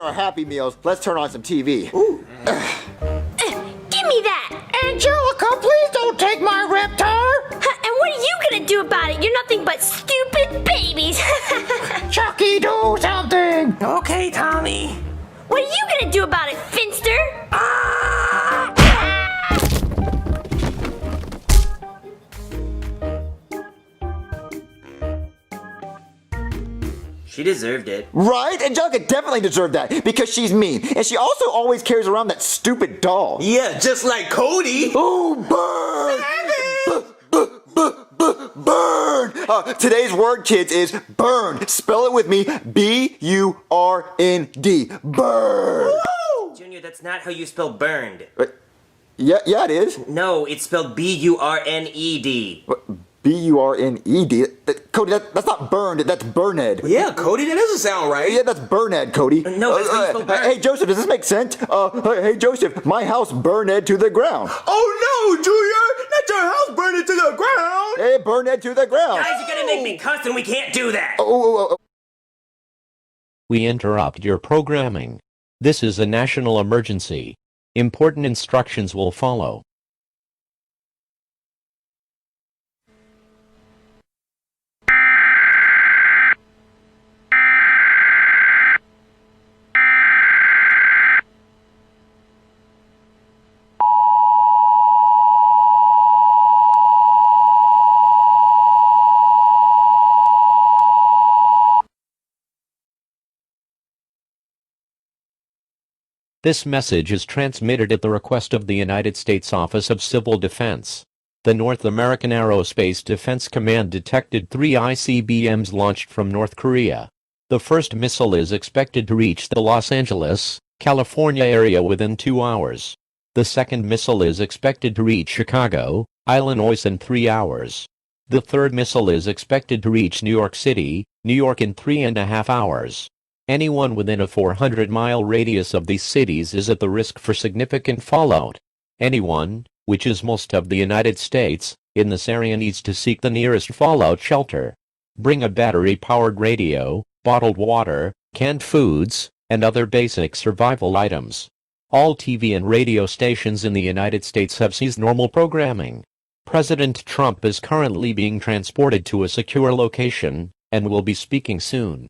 Our Happy Meals, let's turn on some TV. Ooh. Give me that! Angelica, please don't take my Reptar! And what are you gonna do about it? You're nothing but stupid babies! Chucky, do something! Okay, Tommy. What are you gonna do about it, Finster? She deserved it. Right? Angelica definitely deserved that because she's mean. And she also always carries around that stupid doll. Yeah, just like Cody. Ooh, burn! Burn! Today's word, kids, is burn. Spell it with me. B-U-R-N-D. Burn! Junior, that's not how you spell burned. Yeah, it is. No, it's spelled B-U-R-N-E-D. B-U-R-N-E-D. Cody, that's not burned, that's burned. Yeah, Cody, that doesn't sound right. Yeah, that's burned, Cody. No, that's how you spell burn. Hey, Joseph, does this make sense? Hey, Joseph, my house burned to the ground. Oh no, Junior! Not your house burning to the ground! Hey, burned to the ground. Guys, you're gonna make me cuss and we can't do that! Oh. We interrupt your programming. This is a national emergency. Important instructions will follow. This message is transmitted at the request of the United States Office of Civil Defense. The North American Aerospace Defense Command detected 3 ICBMs launched from North Korea. The first missile is expected to reach the Los Angeles, California area within 2 hours. The second missile is expected to reach Chicago, Illinois in 3 hours. The third missile is expected to reach New York City, New York in 3.5 hours. Anyone within a 400-mile radius of these cities is at the risk for significant fallout. Anyone, which is most of the United States, in this area needs to seek the nearest fallout shelter. Bring a battery-powered radio, bottled water, canned foods, and other basic survival items. All TV and radio stations in the United States have ceased normal programming. President Trump is currently being transported to a secure location, and will be speaking soon.